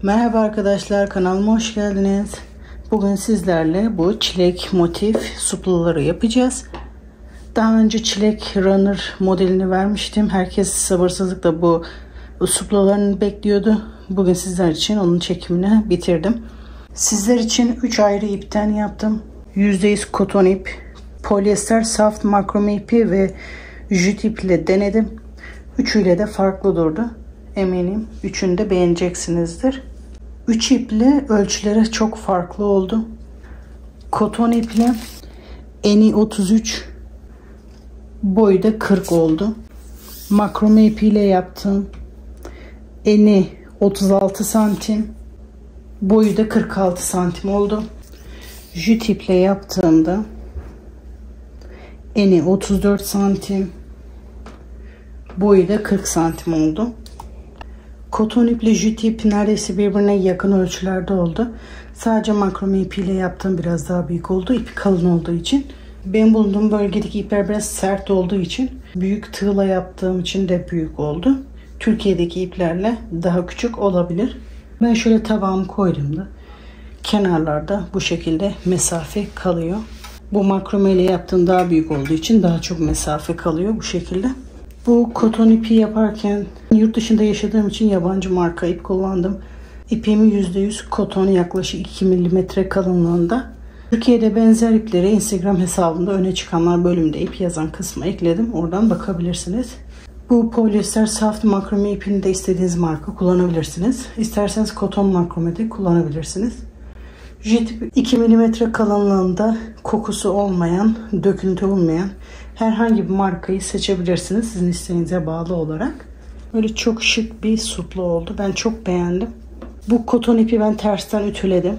Merhaba arkadaşlar, kanalıma hoş geldiniz. Bugün sizlerle bu çilek motif supluları yapacağız. Daha önce çilek runner modelini vermiştim. Herkes sabırsızlıkla bu suplularını bekliyordu. Bugün sizler için onun çekimini bitirdim. Sizler için 3 ayrı ipten yaptım. %100 koton ip, polyester saf makrome ipi ve jüt iple denedim. Üçüyle de farklı durdu. Eminim üçünü de beğeneceksinizdir. 3 iple ölçüleri çok farklı oldu. Koton iple eni 33, boyu da 40 oldu. Makrome ipiyle yaptım. Eni 36 santim, boyu da 46 santim oldu. Jüt iple yaptığımda eni 34 santim, boyu da 40 santim oldu. Koton iple jüt ip neredeyse birbirine yakın ölçülerde oldu. Sadece makrome ipiyle yaptığım biraz daha büyük oldu. İpi kalın olduğu için. Benim bulunduğum bölgedeki ipler biraz sert olduğu için, büyük tığla yaptığım için de büyük oldu. Türkiye'deki iplerle daha küçük olabilir. Ben şöyle tabağımı koyduğumda kenarlarda bu şekilde mesafe kalıyor. Bu makrome ile yaptığım daha büyük olduğu için daha çok mesafe kalıyor bu şekilde. Bu koton ipi yaparken yurt dışında yaşadığım için yabancı marka ip kullandım. İpimi %100 koton, yaklaşık 2 mm kalınlığında. Türkiye'de benzer ipleri Instagram hesabımda öne çıkanlar bölümünde ip yazan kısma ekledim. Oradan bakabilirsiniz. Bu polyester saf makrome ipini de istediğiniz marka kullanabilirsiniz. İsterseniz koton makrome de kullanabilirsiniz. Jüt ip 2 mm kalınlığında, kokusu olmayan, döküntü olmayan herhangi bir markayı seçebilirsiniz sizin isteğinize bağlı olarak. Böyle çok şık bir suplu oldu. Ben çok beğendim. Bu koton ipi ben tersten ütüledim.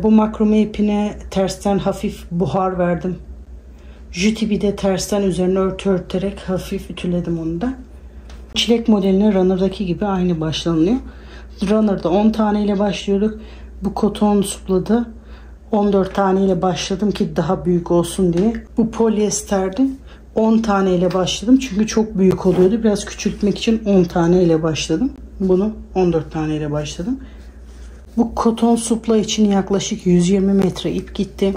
Bu makrome ipine tersten hafif buhar verdim. Jüt ipi de tersten üzerine örtü örterek hafif ütüledim onu da. Çilek modeline runner'daki gibi aynı başlanıyor. Runner'da 10 tane ile başlıyorduk. Bu koton supluda 14 tane ile başladım ki daha büyük olsun diye. Bu polyesterdi. 10 tane ile başladım çünkü çok büyük oluyordu. Biraz küçültmek için 10 tane ile başladım. Bunu 14 tane ile başladım. Bu koton supla için yaklaşık 120 metre ip gitti.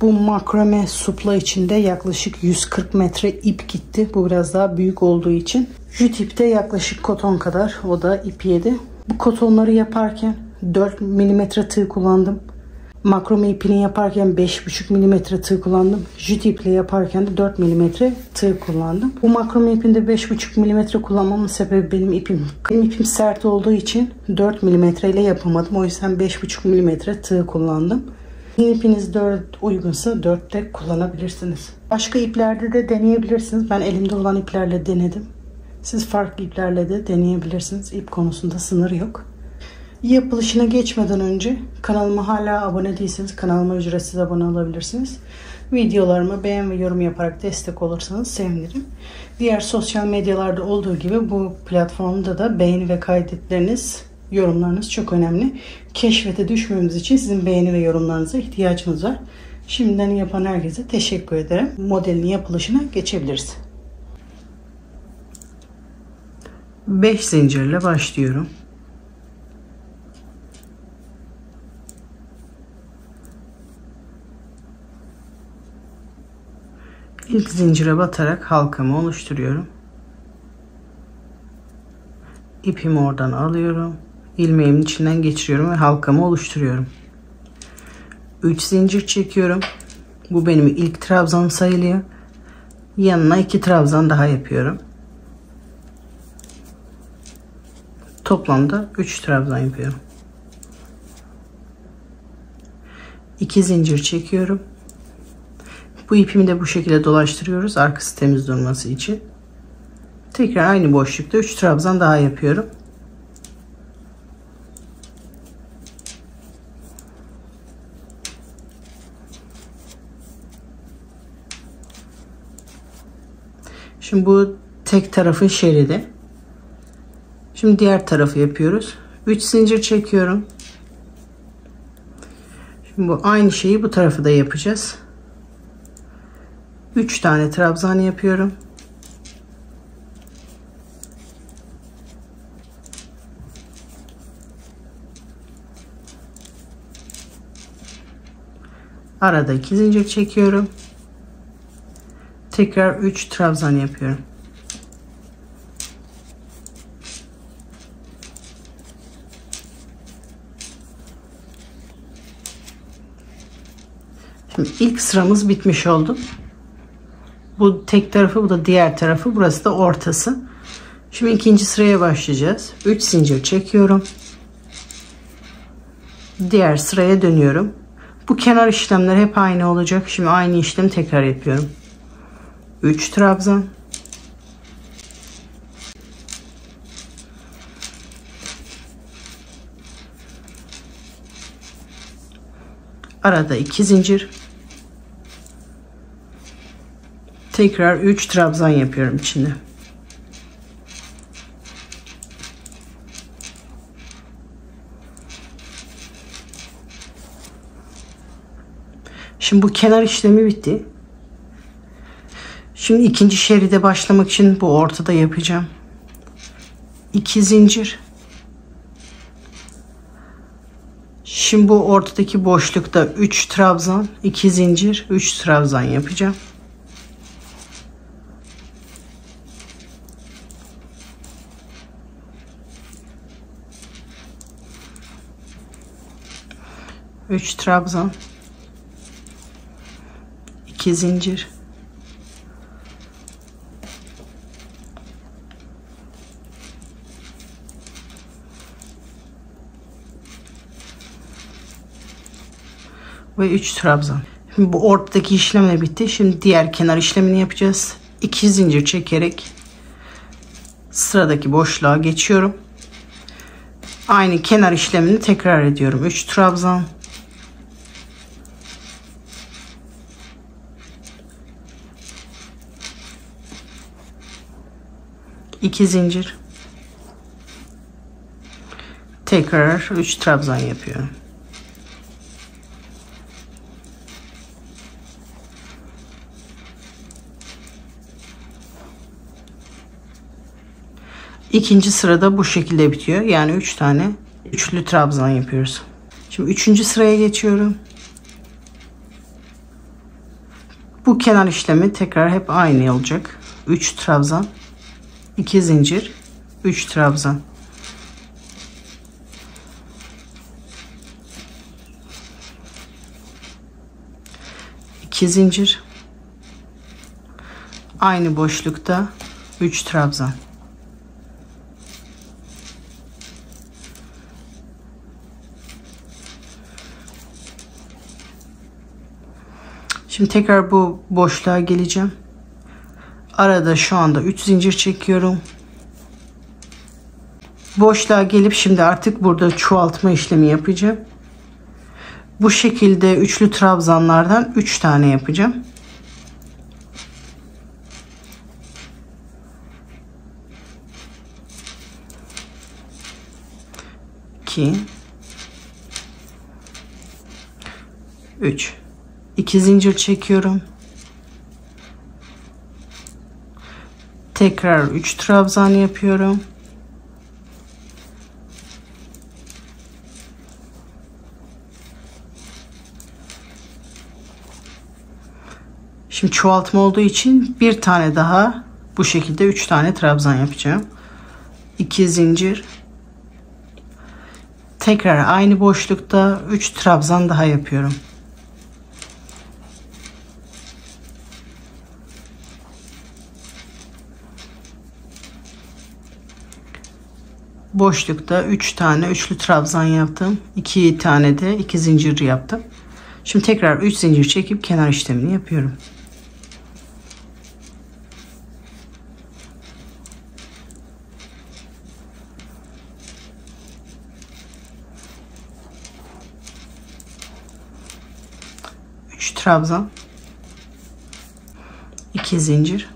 Bu makrame supla için de yaklaşık 140 metre ip gitti. Bu biraz daha büyük olduğu için. Jüt ip de yaklaşık koton kadar. O da ip yedi. Bu kotonları yaparken 4 mm tığ kullandım. Makrome ipini yaparken 5,5 mm tığ kullandım. Jüt iple yaparken de 4 mm tığ kullandım. Bu makrome ipinde 5,5 mm kullanmamın sebebi benim ipim sert olduğu için 4 mm ile yapamadım. O yüzden 5,5 mm tığ kullandım. İpiniz 4 uygunsa 4 de kullanabilirsiniz. Başka iplerde de deneyebilirsiniz. Ben elimde olan iplerle denedim. Siz farklı iplerle de deneyebilirsiniz. İp konusunda sınır yok. Yapılışına geçmeden önce kanalıma hala abone değilseniz kanalıma ücretsiz abone olabilirsiniz. Videolarıma beğen ve yorum yaparak destek olursanız sevinirim. Diğer sosyal medyalarda olduğu gibi bu platformda da beğeni ve kaydetleriniz, yorumlarınız çok önemli. Keşfete düşmemiz için sizin beğeni ve yorumlarınıza ihtiyacımız var. Şimdiden yapan herkese teşekkür ederim. Modelin yapılışına geçebiliriz. 5 zincirle başlıyorum. İlk zincire batarak halkamı oluşturuyorum. İpimi oradan alıyorum. İlmeğimin içinden geçiriyorum ve halkamı oluşturuyorum. 3 zincir çekiyorum. Bu benim ilk trabzanım sayılıyor. Yanına 2 trabzan daha yapıyorum. Toplamda 3 trabzan yapıyorum. 2 zincir çekiyorum. Bu ipimi de bu şekilde dolaştırıyoruz arkası temiz durması için. Tekrar aynı boşlukta 3 trabzan daha yapıyorum. Şimdi bu tek tarafın şeridi. Şimdi diğer tarafı yapıyoruz. 3 zincir çekiyorum. Şimdi bu aynı şeyi bu tarafı da yapacağız. 3 tane trabzan yapıyorum. Arada 2 zincir çekiyorum. Tekrar 3 trabzan yapıyorum. Şimdi ilk sıramız bitmiş oldu. Bu tek tarafı, bu da diğer tarafı, burası da ortası. Şimdi ikinci sıraya başlayacağız. 3 zincir çekiyorum. Diğer sıraya dönüyorum. Bu kenar işlemler hep aynı olacak. Şimdi aynı işlemi tekrar yapıyorum. 3 trabzan. Arada 2 zincir. Tekrar 3 trabzan yapıyorum içinde. Şimdi bu kenar işlemi bitti. Şimdi ikinci şeride başlamak için bu ortada yapacağım. 2 zincir. Şimdi bu ortadaki boşlukta 3 trabzan, 2 zincir, 3 trabzan yapacağım. Üç trabzan, 2 zincir, ve 3 trabzan. Şimdi bu ortadaki işlem de bitti. Şimdi diğer kenar işlemini yapacağız. 2 zincir çekerek sıradaki boşluğa geçiyorum. Aynı kenar işlemini tekrar ediyorum. 3 trabzan, 2 zincir, tekrar 3 trabzan yapıyorum. İkinci sırada bu şekilde bitiyor. Yani 3 tane üçlü trabzan yapıyoruz. Şimdi 3. sıraya geçiyorum. Bu kenar işlemi tekrar hep aynı olacak. 3 trabzan, 2 zincir, 3 trabzan. İki zincir. Aynı boşlukta 3 trabzan. Şimdi tekrar bu boşluğa geleceğim. Arada şu anda 3 zincir çekiyorum. Boşluğa gelip şimdi artık burada çoğaltma işlemi yapacağım. Bu şekilde üçlü trabzanlardan 3 tane yapacağım. İki, 3. 2 zincir çekiyorum. Tekrar 3 trabzan yapıyorum. Şimdi çoğaltma olduğu için bir tane daha bu şekilde 3 tane trabzan yapacağım. 2 zincir. Tekrar aynı boşlukta 3 trabzan daha yapıyorum. Boşlukta 3 tane üçlü trabzan yaptım. 2 tane de 2 zincir yaptım. Şimdi tekrar 3 zincir çekip kenar işlemini yapıyorum. Trabzan, 2 zincir,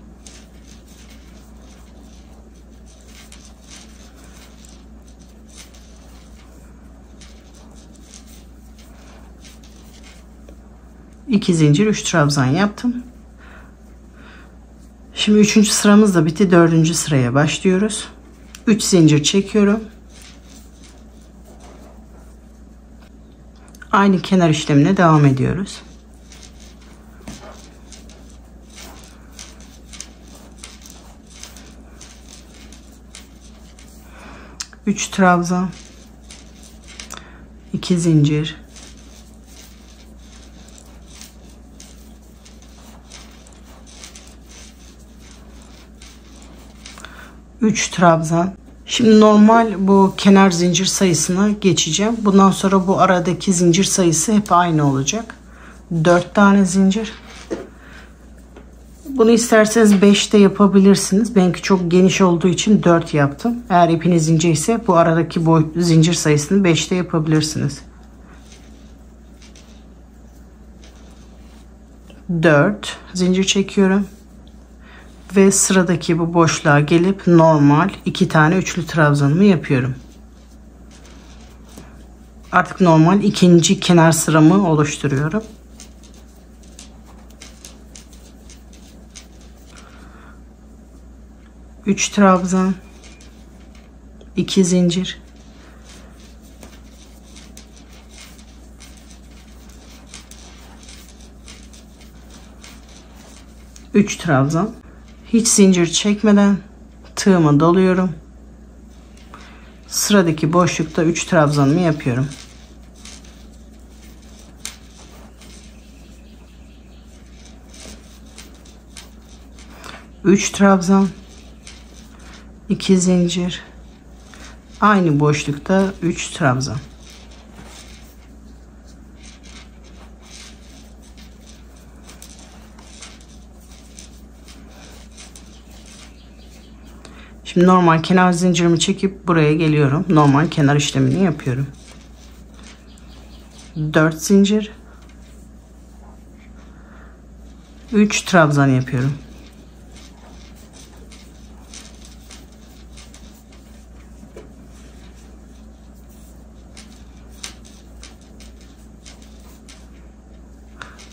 iki zincir, 3 trabzan yaptım. Şimdi 3. sıramız da bitti. 4. sıraya başlıyoruz. 3 zincir çekiyorum. Aynı kenar işlemine devam ediyoruz. 3 trabzan, 2 zincir, 3 trabzan. Şimdi normal bu kenar zincir sayısına geçeceğim. Bundan sonra bu aradaki zincir sayısı hep aynı olacak. 4 tane zincir. Bunu isterseniz 5 de yapabilirsiniz. Benimki çok geniş olduğu için 4 yaptım. Eğer ipiniz ince ise bu aradaki zincir sayısını 5 de yapabilirsiniz. 4 zincir çekiyorum. Ve sıradaki bu boşluğa gelip normal 2 tane üçlü trabzanımı yapıyorum. Artık normal ikinci kenar sıramı oluşturuyorum. Üç trabzan, 2 zincir, 3 trabzan. Hiç zincir çekmeden tığımı doluyorum. Sıradaki boşlukta 3 trabzanımı yapıyorum. Üç trabzan, 2 zincir, aynı boşlukta 3 trabzan. Şimdi normal kenar zincirimi çekip buraya geliyorum. Normal kenar işlemini yapıyorum. 4 zincir, 3 trabzan yapıyorum.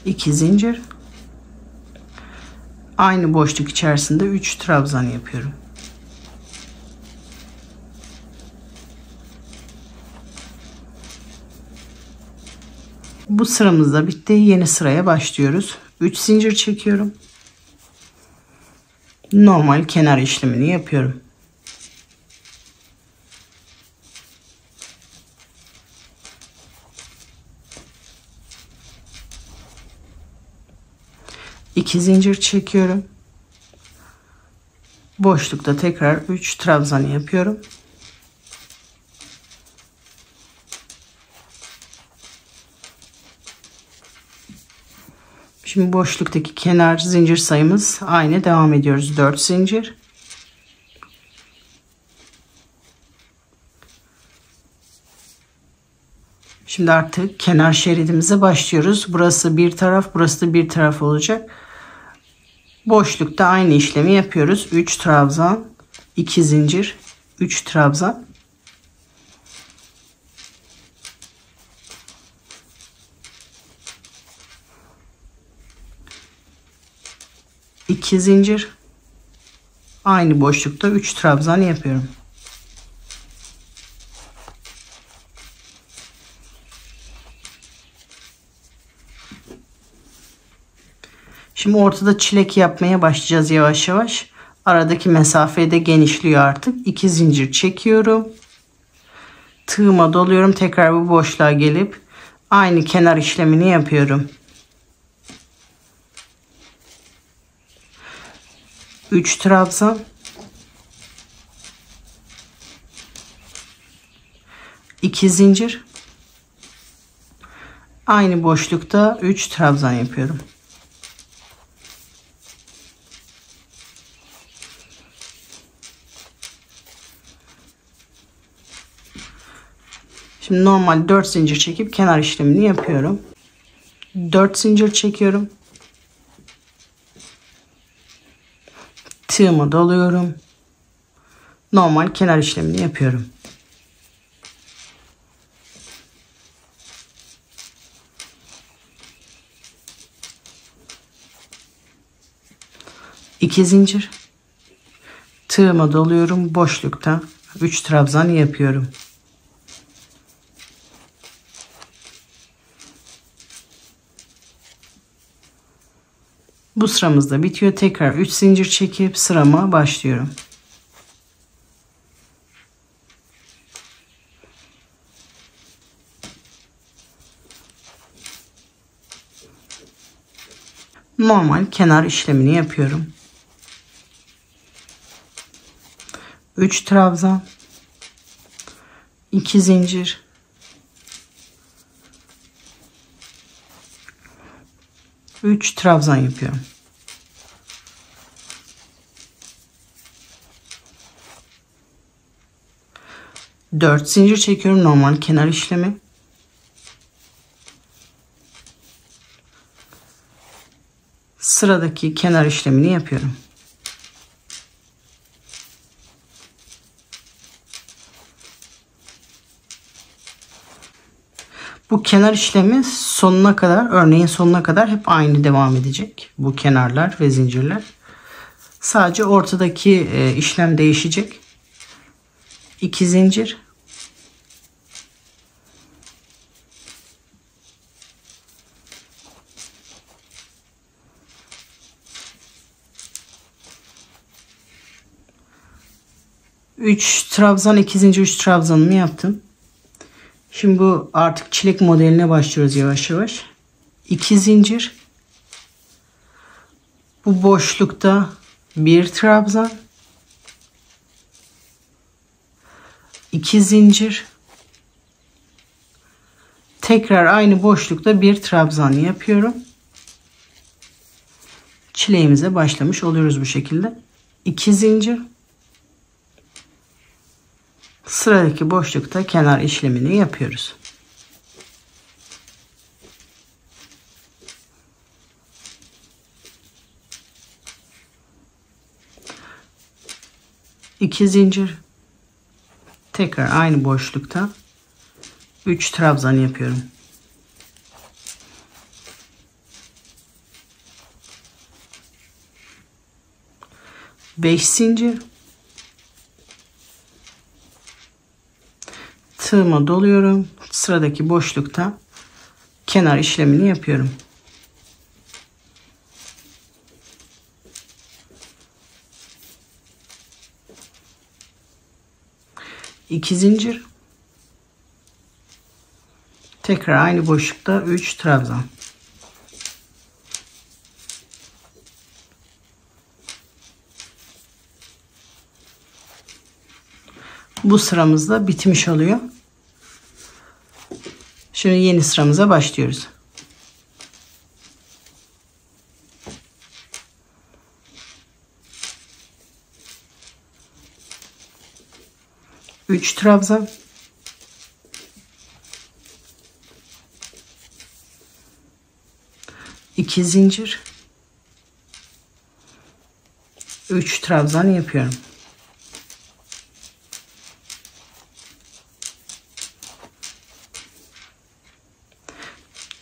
İki zincir, aynı boşluk içerisinde 3 trabzan yapıyorum. Bu sıramız da bitti. Yeni sıraya başlıyoruz. 3 zincir çekiyorum. Normal kenar işlemini yapıyorum. İki zincir çekiyorum. Boşlukta tekrar 3 trabzan yapıyorum. Şimdi boşluktaki kenar zincir sayımız aynı, devam ediyoruz. 4 zincir. Şimdi artık kenar şeridimize başlıyoruz. Burası bir taraf, burası da bir taraf olacak. Boşlukta aynı işlemi yapıyoruz. 3 trabzan, 2 zincir, 3 trabzan. 2 zincir, aynı boşlukta 3 trabzan yapıyorum. Şimdi ortada çilek yapmaya başlayacağız yavaş yavaş. Aradaki mesafe de genişliyor artık. 2 zincir çekiyorum. Tığıma doluyorum. Tekrar bu boşluğa gelip aynı kenar işlemini yapıyorum. 3 trabzan, 2 zincir, aynı boşlukta 3 trabzan yapıyorum. Şimdi normal 4 zincir çekip kenar işlemini yapıyorum. 4 zincir çekiyorum. Tığımı doluyorum. Normal kenar işlemini yapıyorum. İki zincir. Tığımı doluyorum. Boşlukta 3 trabzan yapıyorum. Bu sıramız da bitiyor. Tekrar 3 zincir çekip sırama başlıyorum. Normal kenar işlemini yapıyorum. 3 trabzan, 2 zincir, 3 trabzan yapıyorum. Dört zincir çekiyorum, normal kenar işlemi. Sıradaki kenar işlemini yapıyorum. Bu kenar işlemi sonuna kadar, örneğin sonuna kadar hep aynı devam edecek. Bu kenarlar ve zincirler. Sadece ortadaki işlem değişecek. 2 zincir. 3 trabzan, 2 zincir, 3 trabzanımı yaptım. Şimdi bu artık çilek modeline başlıyoruz yavaş yavaş. 2 zincir. Bu boşlukta 1 trabzan. 2 zincir. Tekrar aynı boşlukta 1 trabzan yapıyorum. Çileğimize başlamış oluyoruz bu şekilde. 2 zincir. Sıradaki boşlukta kenar işlemini yapıyoruz. İki zincir. Tekrar aynı boşlukta 3 trabzan yapıyorum. Beş zincir. Tığıma doluyorum. Sıradaki boşlukta kenar işlemini yapıyorum. İki zincir. Tekrar aynı boşlukta 3 trabzan. Bu sıramızda bitmiş oluyor. Şimdi yeni sıramıza başlıyoruz. Üç trabzan. İki zincir. 3 trabzan yapıyorum.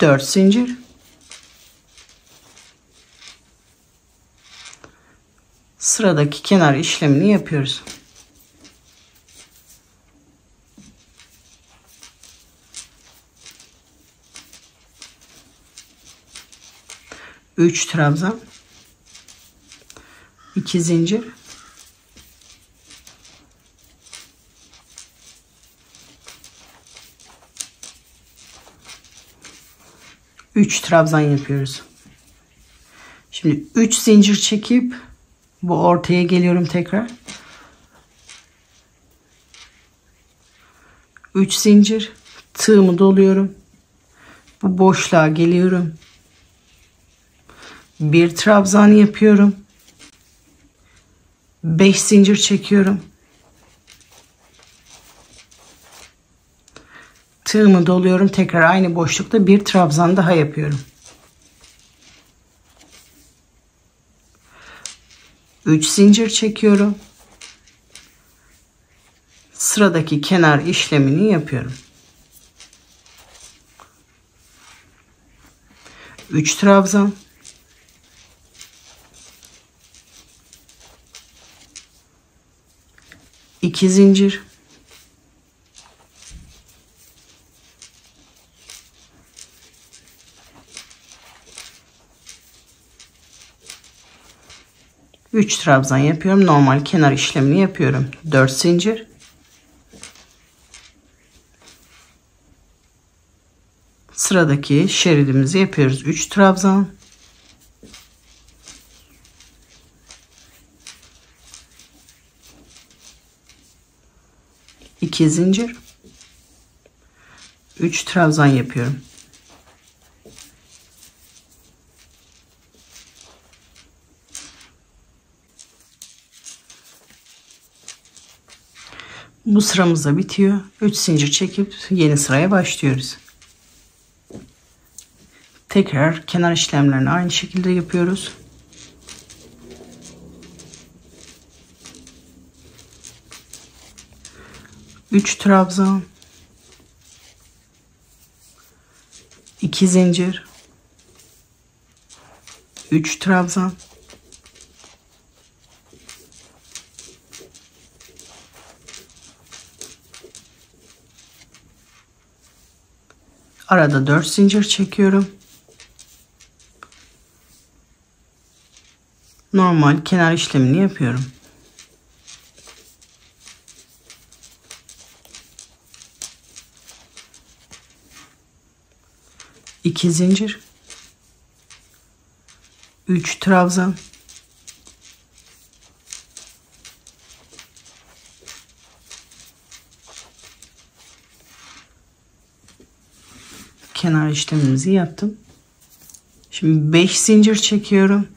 Dört zincir. Sıradaki kenar işlemini yapıyoruz. Üç trabzan. 2 zincir. Üç trabzan yapıyoruz. Şimdi 3 zincir çekip bu ortaya geliyorum tekrar. 3 zincir, tığımı doluyorum. Bu boşluğa geliyorum. Bir trabzan yapıyorum. 5 zincir çekiyorum. Tığımı doluyorum. Tekrar aynı boşlukta bir trabzan daha yapıyorum. 3 zincir çekiyorum. Sıradaki kenar işlemini yapıyorum. 3 trabzan. 2 zincir. 3 trabzan yapıyorum. Normal kenar işlemini yapıyorum. 4 zincir. Sıradaki şeridimizi yapıyoruz. 3 trabzan. 2 zincir, 3 trabzan yapıyorum. Bu sıramız da bitiyor. 3 zincir çekip yeni sıraya başlıyoruz. Tekrar kenar işlemlerini aynı şekilde yapıyoruz. Üç trabzan, 2 zincir, 3 trabzan, arada 4 zincir çekiyorum. Normal kenar işlemini yapıyorum. İki zincir, 3 trabzan, kenar işlemimizi yaptım. Şimdi 5 zincir çekiyorum.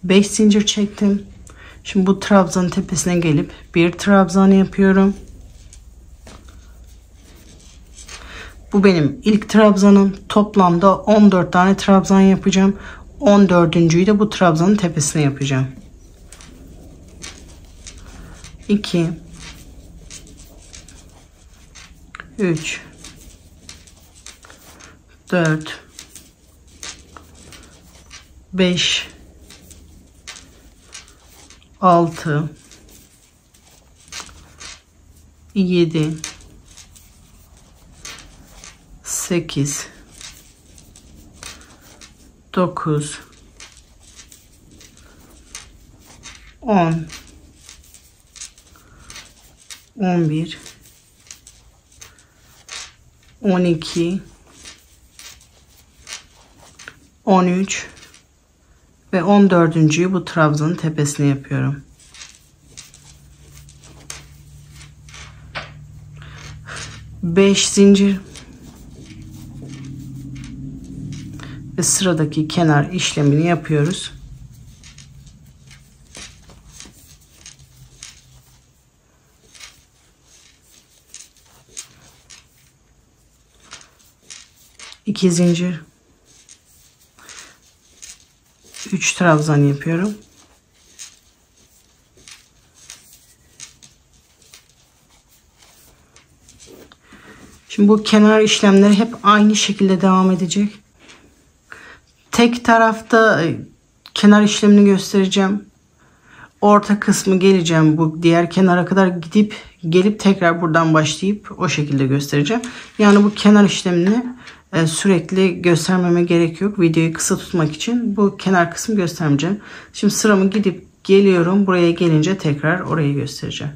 Beş zincir çektim. Şimdi bu trabzanın tepesine gelip bir trabzan yapıyorum. Bu benim ilk trabzanım. Toplamda 14 tane trabzan yapacağım. 14.'yü de bu trabzanın tepesine yapacağım. 2 3 4 5 6 7 8 9 10 11 12 13 ve 14.'yü bu trabzanın tepesine yapıyorum. Beş zincir ve sıradaki kenar işlemini yapıyoruz. İki zincir, 3 trabzan yapıyorum. Şimdi bu kenar işlemleri hep aynı şekilde devam edecek. Tek tarafta kenar işlemini göstereceğim. Orta kısmı geleceğim. Bu diğer kenara kadar gelip tekrar buradan başlayıp o şekilde göstereceğim. Yani bu kenar işlemini sürekli göstermeme gerek yok. Videoyu kısa tutmak için bu kenar kısmı göstermeyeceğim. Şimdi sıramı gidip geliyorum. Buraya gelince tekrar orayı göstereceğim.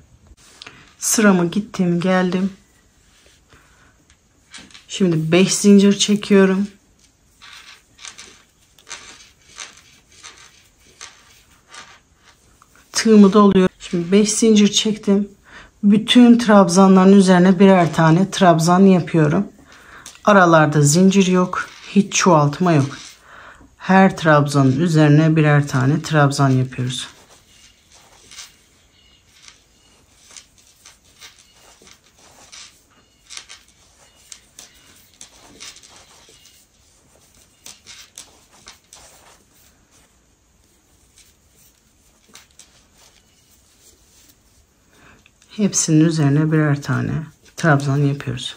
Sıramı gittim geldim. Şimdi 5 zincir çekiyorum. Tığımı doluyorum. Şimdi 5 zincir çektim. Bütün trabzanların üzerine birer tane trabzan yapıyorum. Aralarda zincir yok. Hiç çoğaltma yok. Her trabzanın üzerine birer tane trabzan yapıyoruz. Hepsinin üzerine birer tane trabzan yapıyoruz.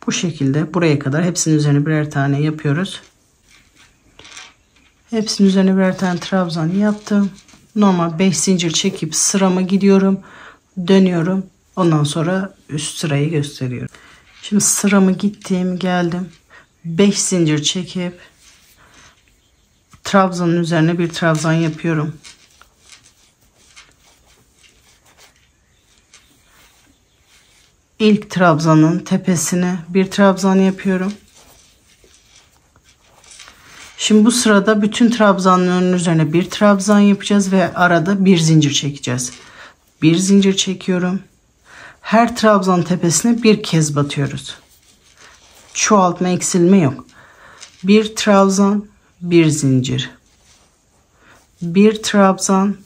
Bu şekilde buraya kadar hepsinin üzerine birer tane yapıyoruz. Hepsinin üzerine birer tane trabzan yaptım. Normal 5 zincir çekip sırama gidiyorum. Dönüyorum. Ondan sonra üst sırayı gösteriyorum. Şimdi sıramı gittim geldim. 5 zincir çekip trabzanın üzerine bir trabzan yapıyorum. İlk trabzanın tepesine bir trabzan yapıyorum. Şimdi bu sırada bütün trabzanların üzerine bir trabzan yapacağız ve arada bir zincir çekeceğiz. Bir zincir çekiyorum. Her trabzan tepesine bir kez batıyoruz. Çoğaltma, eksilme yok. Bir trabzan, bir zincir. Bir trabzan,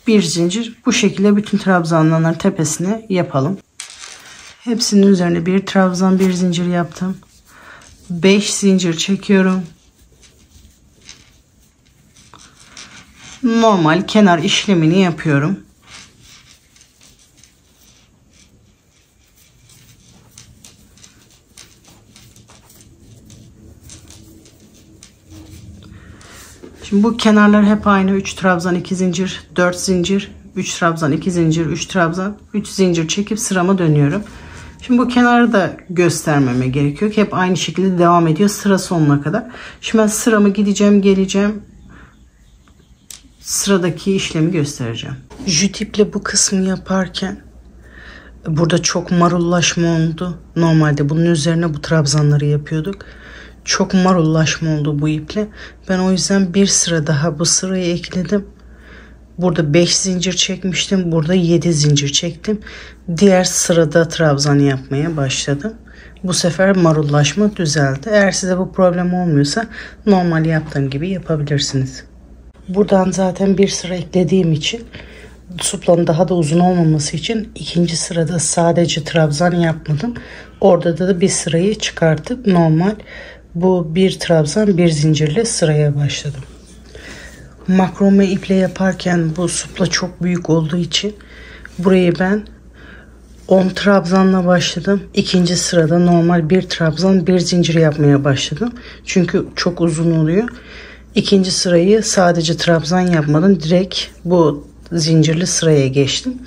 bir zincir. Bu şekilde bütün trabzanların tepesine yapalım. Hepsinin üzerine bir trabzan, bir zincir yaptım. 5 zincir çekiyorum. Normal kenar işlemini yapıyorum. Şimdi bu kenarlar hep aynı. 3 trabzan, 2 zincir, 4 zincir, 3 trabzan, 2 zincir, 3 trabzan, 3 zincir çekip sırama dönüyorum. Şimdi bu kenarı da göstermeme gerekiyor. Hep aynı şekilde devam ediyor sıra sonuna kadar. Şimdi ben sıramı gideceğim, geleceğim. Sıradaki işlemi göstereceğim. Jüt iple bu kısmı yaparken burada çok marullaşma oldu. Normalde bunun üzerine bu trabzanları yapıyorduk. Çok marullaşma oldu bu iple. Ben o yüzden bir sıra daha bu sırayı ekledim. Burada 5 zincir çekmiştim. Burada 7 zincir çektim. Diğer sırada trabzan yapmaya başladım. Bu sefer marullaşma düzeldi. Eğer size bu problem olmuyorsa normal yaptığım gibi yapabilirsiniz. Buradan zaten bir sıra eklediğim için suplanın daha da uzun olmaması için ikinci sırada sadece trabzan yapmadım. Orada da bir sırayı çıkartıp normal bu bir trabzan bir zincirle sıraya başladım. Makrome iple yaparken bu supla çok büyük olduğu için burayı ben 10 trabzanla başladım. İkinci sırada normal bir trabzan bir zincir yapmaya başladım. Çünkü çok uzun oluyor. İkinci sırayı sadece trabzan yapmadım. Direkt bu zincirli sıraya geçtim.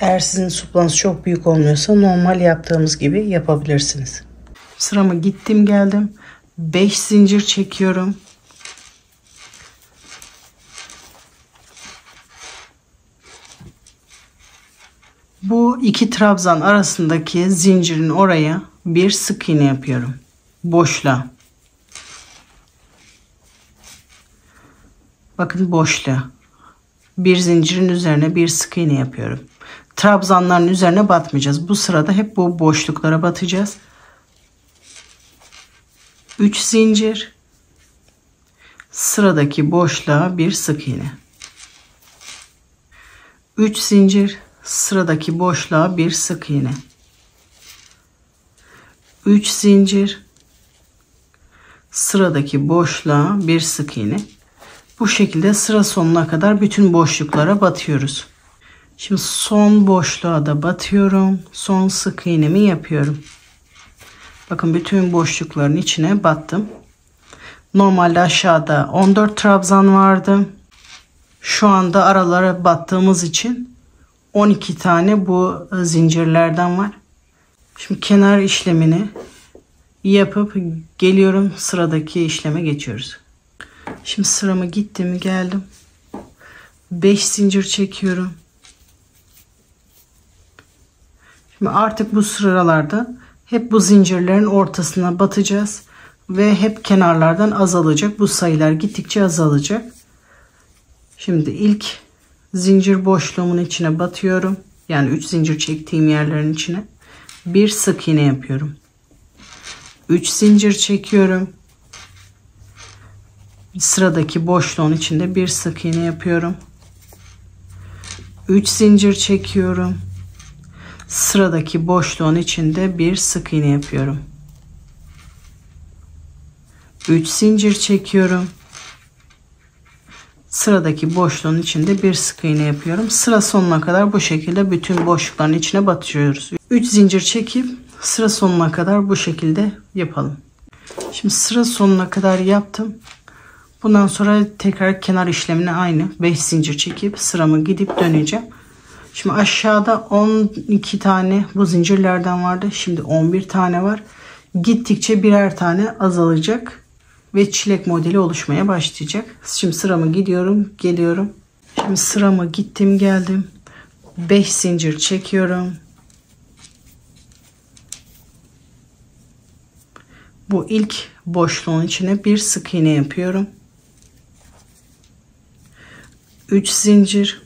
Eğer sizin suplanız çok büyük olmuyorsa normal yaptığımız gibi yapabilirsiniz. Sırama gittim geldim. 5 zincir çekiyorum. Bu iki trabzan arasındaki zincirin oraya bir sık iğne yapıyorum. Boşluğa. Bakın boşluğa. Bir zincirin üzerine bir sık iğne yapıyorum. Trabzanların üzerine batmayacağız. Bu sırada hep bu boşluklara batacağız. 3 zincir. Sıradaki boşluğa bir sık iğne. 3 zincir. Sıradaki boşluğa bir sık iğne. 3 zincir. Sıradaki boşluğa bir sık iğne. Bu şekilde sıra sonuna kadar bütün boşluklara batıyoruz. Şimdi son boşluğa da batıyorum. Son sık iğnemi yapıyorum. Bakın bütün boşlukların içine battım. Normalde aşağıda 14 trabzan vardı. Şu anda aralara battığımız için 12 tane bu zincirlerden var. Şimdi kenar işlemini yapıp geliyorum, sıradaki işleme geçiyoruz. Şimdi sıramı gittim geldim. 5 zincir çekiyorum. Şimdi artık bu sıralarda hep bu zincirlerin ortasına batacağız ve hep kenarlardan azalacak. Bu sayılar gittikçe azalacak. Şimdi ilk zincir boşluğumun içine batıyorum. Yani 3 zincir çektiğim yerlerin içine bir sık iğne yapıyorum. 3 zincir çekiyorum. Sıradaki boşluğun içinde bir sık iğne yapıyorum. 3 zincir çekiyorum. Sıradaki boşluğun içinde bir sık iğne yapıyorum. 3 zincir çekiyorum. Sıradaki boşluğun içinde bir sık iğne yapıyorum. Sıra sonuna kadar bu şekilde bütün boşlukların içine batıyoruz. 3 zincir çekip sıra sonuna kadar bu şekilde yapalım. Şimdi sıra sonuna kadar yaptım. Bundan sonra tekrar kenar işlemine aynı 5 zincir çekip sıramı gidip döneceğim. Şimdi aşağıda 12 tane bu zincirlerden vardı. Şimdi 11 tane var. Gittikçe birer tane azalacak ve çilek modeli oluşmaya başlayacak. Şimdi sıramı gidiyorum, geliyorum. Şimdi sıramı gittim, geldim. 5 zincir çekiyorum. Bu ilk boşluğun içine bir sık iğne yapıyorum. 3 zincir.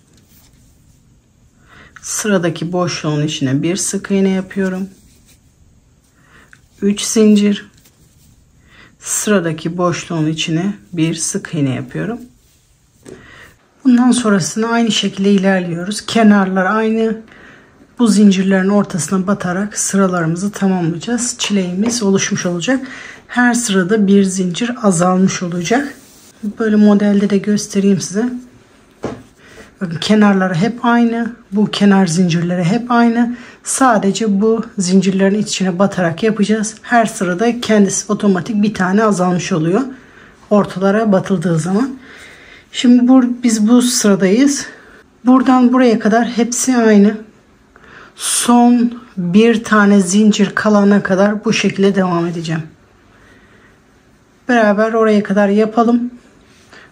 Sıradaki boşluğun içine bir sık iğne yapıyorum. 3 zincir. Sıradaki boşluğun içine bir sık iğne yapıyorum. Bundan sonrasını aynı şekilde ilerliyoruz. Kenarlar aynı. Bu zincirlerin ortasına batarak sıralarımızı tamamlayacağız. Çileğimiz oluşmuş olacak. Her sırada bir zincir azalmış olacak. Böyle modelde de göstereyim size. Bakın kenarları hep aynı. Bu kenar zincirleri hep aynı. Sadece bu zincirlerin içine batarak yapacağız. Her sırada kendisi otomatik bir tane azalmış oluyor. Ortalara batıldığı zaman. Şimdi biz bu sıradayız. Buradan buraya kadar hepsi aynı. Son bir tane zincir kalana kadar bu şekilde devam edeceğim. Beraber oraya kadar yapalım.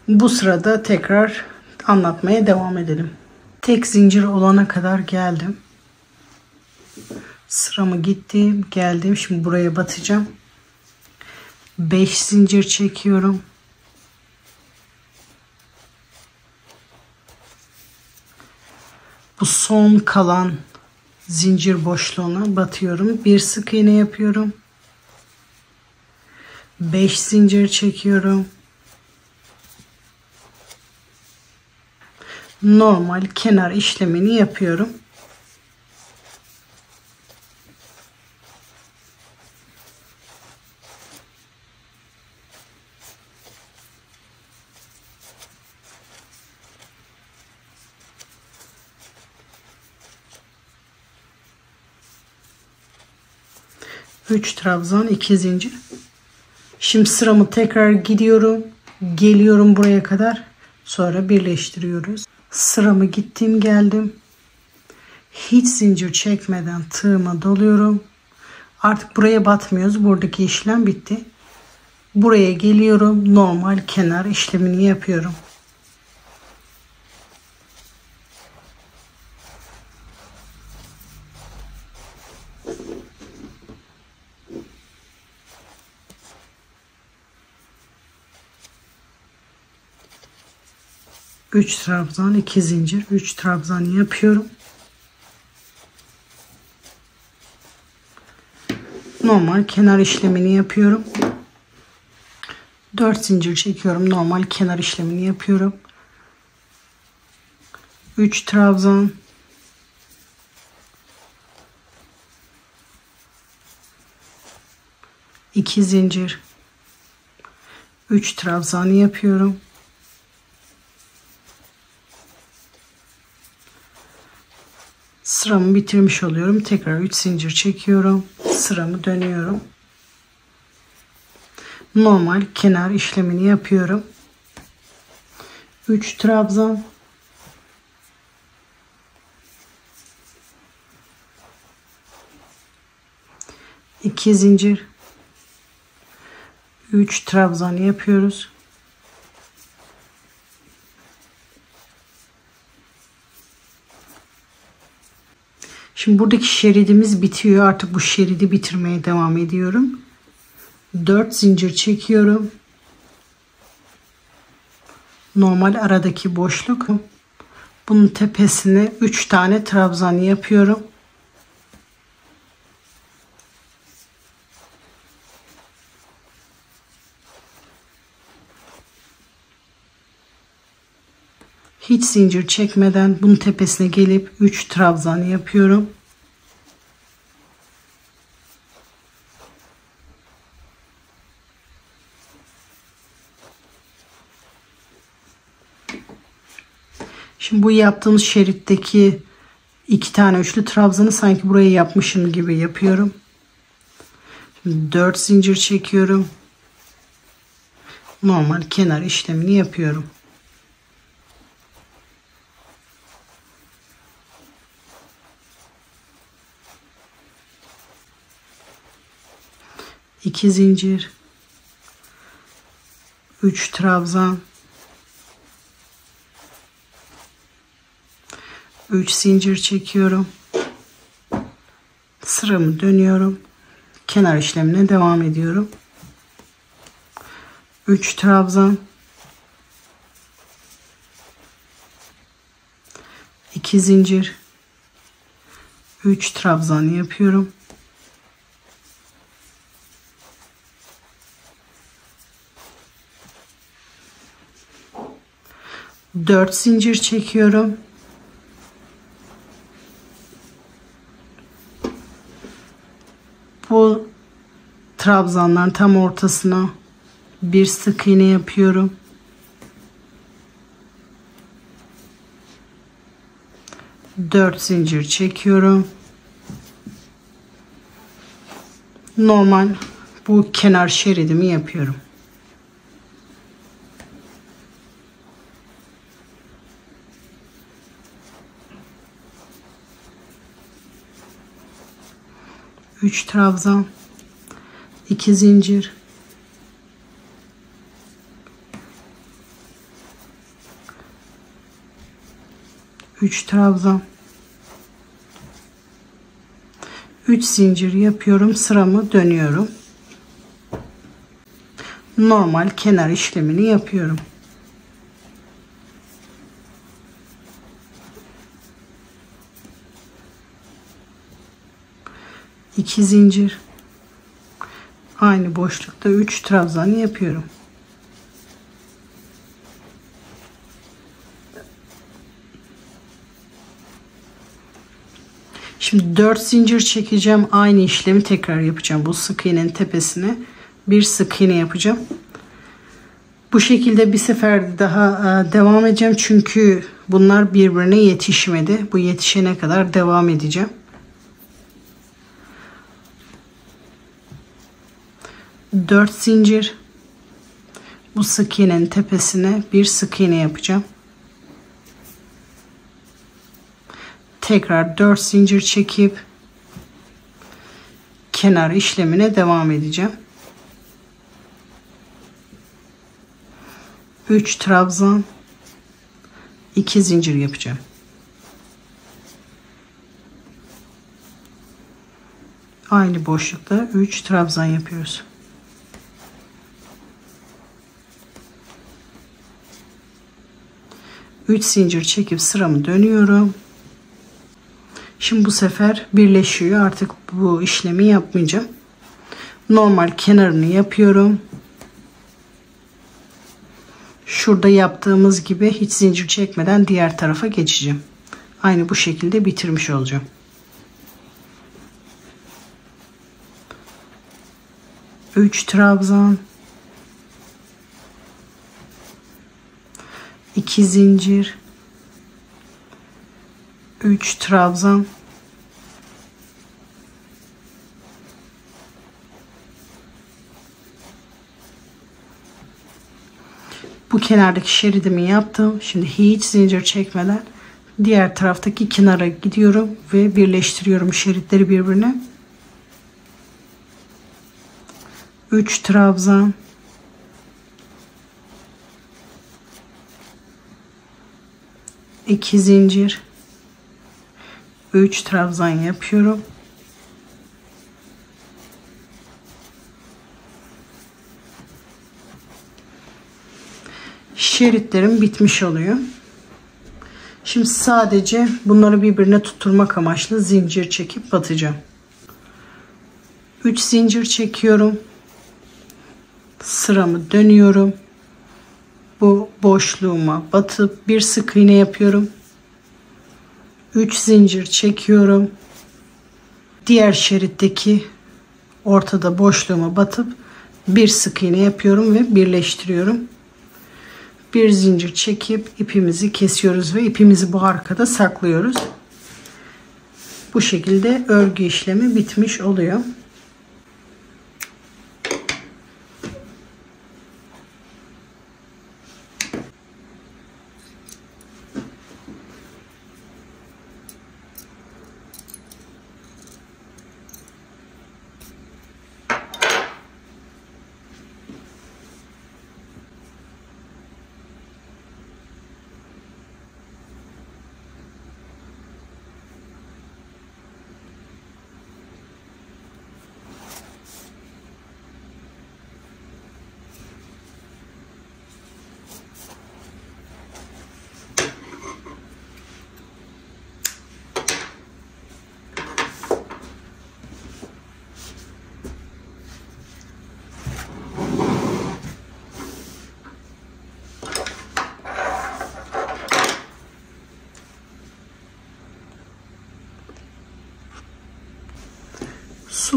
Bu sırada tekrar anlatmaya devam edelim. Tek zincir olana kadar geldim. Sıramı gittim, geldim. Şimdi buraya batacağım. 5 zincir çekiyorum. Bu son kalan zincir boşluğuna batıyorum. Bir sık iğne yapıyorum. 5 zincir çekiyorum. Normal kenar işlemini yapıyorum. Üç trabzan, 2 zincir. Şimdi sıramı tekrar gidiyorum. Geliyorum buraya kadar. Sonra birleştiriyoruz. Sıramı gittim geldim. Hiç zincir çekmeden tığıma doluyorum. Artık buraya batmıyoruz. Buradaki işlem bitti. Buraya geliyorum. Normal kenar işlemini yapıyorum. Üç trabzan, 2 zincir, 3 trabzan yapıyorum. Normal kenar işlemini yapıyorum. 4 zincir çekiyorum. Normal kenar işlemini yapıyorum. 3 trabzan, 2 zincir, 3 trabzan yapıyorum. Sıramı bitirmiş oluyorum. Tekrar 3 zincir çekiyorum. Sıramı dönüyorum. Normal kenar işlemini yapıyorum. 3 trabzan, 2 zincir, 3 trabzan yapıyoruz. Şimdi buradaki şeridimiz bitiyor. Artık bu şeridi bitirmeye devam ediyorum. 4 zincir çekiyorum. Normal aradaki boşluk. Bunun tepesine 3 tane trabzan yapıyorum. Hiç zincir çekmeden bunun tepesine gelip 3 trabzan yapıyorum. Şimdi bu yaptığımız şeritteki 2 tane üçlü trabzanı sanki buraya yapmışım gibi yapıyorum. Şimdi 4 zincir çekiyorum. Normal kenar işlemini yapıyorum. İki zincir, 3 trabzan, 3 zincir çekiyorum. Sıramı dönüyorum. Kenar işlemine devam ediyorum. 3 trabzan, 2 zincir, 3 trabzan yapıyorum. 4 zincir çekiyorum. Bu trabzanların tam ortasına bir sık iğne yapıyorum. Dört zincir çekiyorum. Normal bu kenar şeridimi yapıyorum. Üç trabzan, 2 zincir, 3 trabzan, 3 zincir yapıyorum, sıramı dönüyorum. Normal kenar işlemini yapıyorum. İki zincir, aynı boşlukta 3 trabzan yapıyorum. Şimdi 4 zincir çekeceğim. Aynı işlemi tekrar yapacağım. Bu sık iğnenin tepesine bir sık iğne yapacağım. Bu şekilde bir sefer daha devam edeceğim. Çünkü bunlar birbirine yetişmedi. Bu yetişene kadar devam edeceğim. Dört zincir. Bu sık iğnenin tepesine bir sık iğne yapacağım. Tekrar 4 zincir çekip kenar işlemine devam edeceğim. 3 trabzan, 2 zincir yapacağım. Aynı boşlukta 3 trabzan yapıyoruz. Üç zincir çekip sıramı dönüyorum. Şimdi bu sefer birleşiyor. Artık bu işlemi yapmayacağım. Normal kenarını yapıyorum. Şurada yaptığımız gibi hiç zincir çekmeden diğer tarafa geçeceğim. Aynı bu şekilde bitirmiş olacağım. Üç trabzan, 2 zincir, 3 trabzan, bu kenardaki şeridimi yaptım. Şimdi hiç zincir çekmeden diğer taraftaki kenara gidiyorum ve birleştiriyorum şeritleri birbirine. 3 trabzan, 2 zincir, 3 trabzan yapıyorum. Şeritlerim bitmiş oluyor. Şimdi sadece bunları birbirine tutturmak amaçlı zincir çekip batacağım. 3 zincir çekiyorum. Sıramı dönüyorum. Bu boşluğuma batıp bir sık iğne yapıyorum. 3 zincir çekiyorum. Diğer şeritteki ortada boşluğuma batıp bir sık iğne yapıyorum ve birleştiriyorum. Bir zincir çekip ipimizi kesiyoruz ve ipimizi bu arkada saklıyoruz. Bu şekilde örgü işlemi bitmiş oluyor.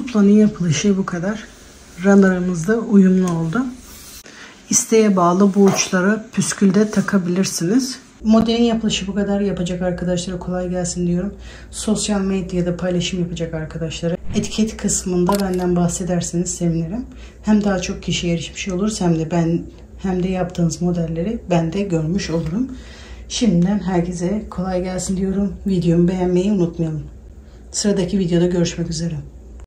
Suplanın yapılışı bu kadar. Runner'ımızda uyumlu oldu. İsteğe bağlı bu uçlara püskülde takabilirsiniz. Modelin yapılışı bu kadar. Yapacak arkadaşlara kolay gelsin diyorum. Sosyal medyada paylaşım yapacak arkadaşlara etiket kısmında benden bahsederseniz sevinirim. Hem daha çok kişiye erişmiş oluruz hem de yaptığınız modelleri ben de görmüş olurum. Şimdiden herkese kolay gelsin diyorum. Videomu beğenmeyi unutmayalım. Sıradaki videoda görüşmek üzere.